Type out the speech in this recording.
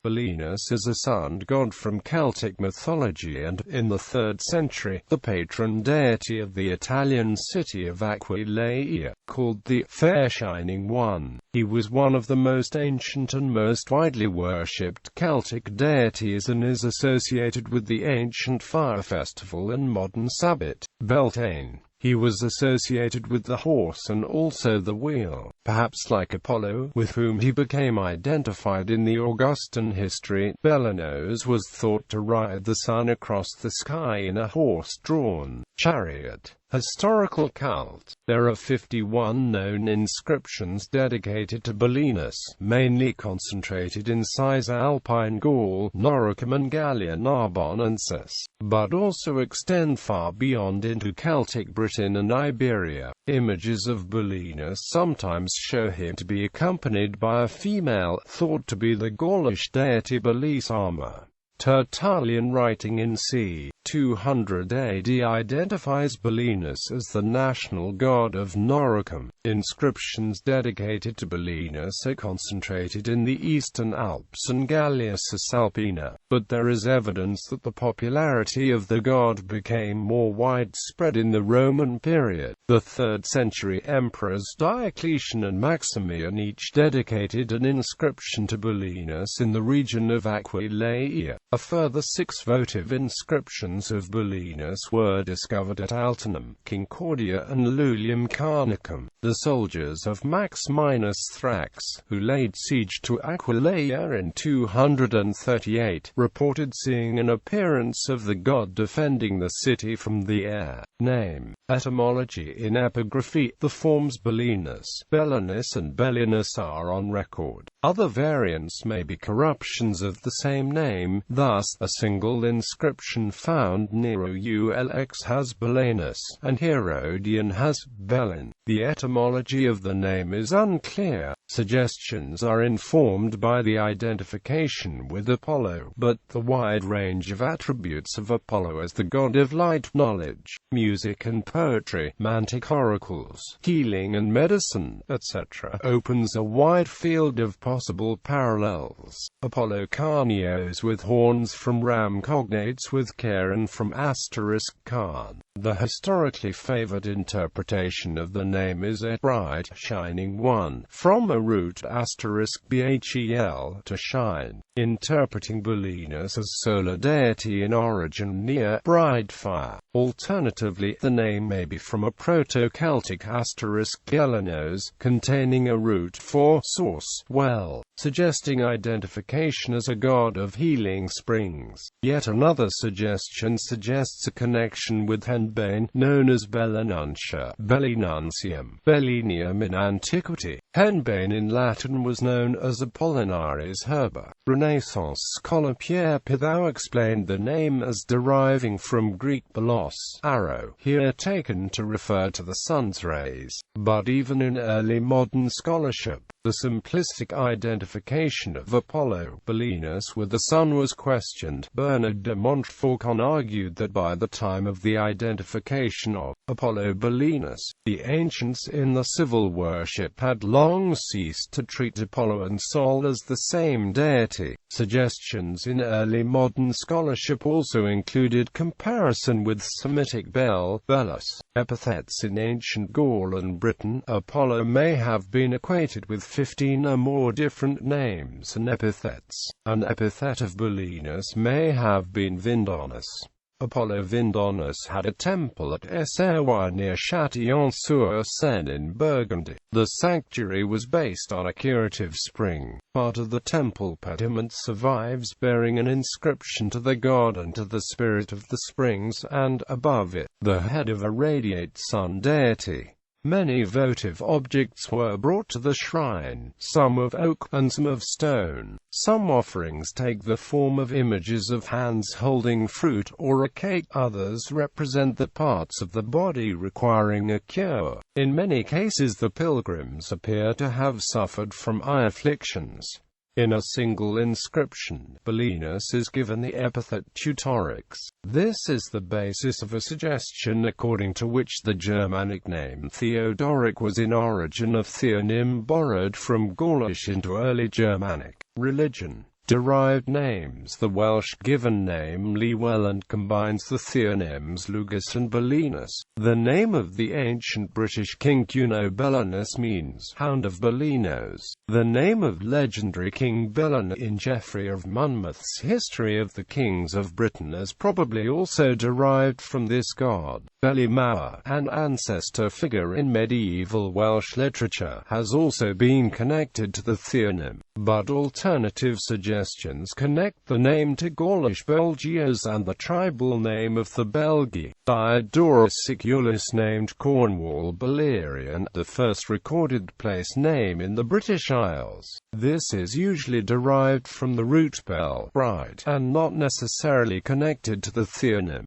Belenus is a sun god from Celtic mythology and, in the 3rd century, the patron deity of the Italian city of Aquileia.Called the Fair Shining One. He was one of the most ancient and most widely worshipped Celtic deities and is associated with the ancient fire festival and modern Sabbat Beltane. He was associated with the horse and also the wheel, perhaps like Apollo, with whom he became identified in the Augustan History. Belenos was thought to ride the sun across the sky in a horse-drawn chariot. Historical cult. There are 51 known inscriptions dedicated to Belenus, mainly concentrated in Cisalpine Gaul, Noricum and Gallia Narbonensis, but also extend far beyond into Celtic Britain and Iberia. Images of Belenus sometimes show him to be accompanied by a female, thought to be the Gaulish deity Belisa. Tertullian writing in c. 200 AD identifies Belenus as the national god of Noricum. Inscriptions dedicated to Belenus are concentrated in the Eastern Alps and Gallia Cisalpina, but there is evidence that the popularity of the god became more widespread in the Roman period. The 3rd century emperors Diocletian and Maximian each dedicated an inscription to Belenus in the region of Aquileia. A further 6 votive inscriptions of Belenus were discovered at Altinum, Concordia and Lullium Carnicum. The soldiers of Maximinus Thrax, who laid siege to Aquileia in 238, reported seeing an appearance of the god defending the city from the air. Name. Etymology. In epigraphy, the forms Belenus, Belenus and Belenos are on record. Other variants may be corruptions of the same name, thus, a single inscription found near Ulx has Belenus, and Herodian has Belen. The etymology of the name is unclear. Suggestions are informed by the identification with Apollo, but the wide range of attributes of Apollo as the god of light, knowledge, music and poetry, mantic oracles, healing and medicine, etc., opens a wide field of possible parallels. Apollo carneos with horns from ram cognates with Charon from *Khan. The historically favored interpretation of the name is a bright, shining one, from a root *Bhel, to shine, interpreting Belenus as solar deity in origin near bright fire. Alternatively, the name may be from a Proto-Celtic *Belenos, containing a root for source, well, suggesting identification as a god of healing springs. Yet another suggestion suggests a connection with henbane, known as Belenuncia, Belenuncium, Belenium in antiquity. Henbane in Latin was known as Apollinaris herba. Renaissance scholar Pierre Pithou explained the name as deriving from Greek belos, arrow, here taken to refer to the sun's rays. But even in early modern scholarship, the simplistic identification of Apollo Belenus with the sun was questioned. Bernard de Montfaucon argued that by the time of the identification of Apollo Belenus, the ancients in the civil worship had long ceased to treat Apollo and Sol as the same deity. Suggestions in early modern scholarship also included comparison with Semitic Bel, Belus. Epithets in ancient Gaul and Britain, Apollo may have been equated with 15 or more different names and epithets. An epithet of Belenus may have been Vindonus. Apollo Vindonus had a temple at Esserrois near Châtillon-sur-Seine in Burgundy. The sanctuary was based on a curative spring. Part of the temple pediment survives, bearing an inscription to the god and to the spirit of the springs, and, above it, the head of a radiate sun deity. Many votive objects were brought to the shrine, some of oak, and some of stone. Some offerings take the form of images of hands holding fruit or a cake, others represent the parts of the body requiring a cure. In many cases the pilgrims appear to have suffered from eye afflictions. In a single inscription, Belenus is given the epithet Teutorix. This is the basis of a suggestion according to which the Germanic name Theodoric was in origin of theonym borrowed from Gaulish into early Germanic. Religion. derived names the Welsh given name Llywelyn combines the theonyms Lugus and Belenus. The name of the ancient British king Cuno Belenus means Hound of Belenos. The name of legendary King Belenus in Geoffrey of Monmouth's History of the Kings of Britain is probably also derived from this god. Belimawr, an ancestor figure in medieval Welsh literature, has also been connected to the theonym, but alternative suggestions connect the name to Gaulish Belgios and the tribal name of the Belgi. Diodorus Siculus named Cornwall Beleriand, the first recorded place name in the British Isles. This is usually derived from the root bel, bride, and not necessarily connected to the theonym.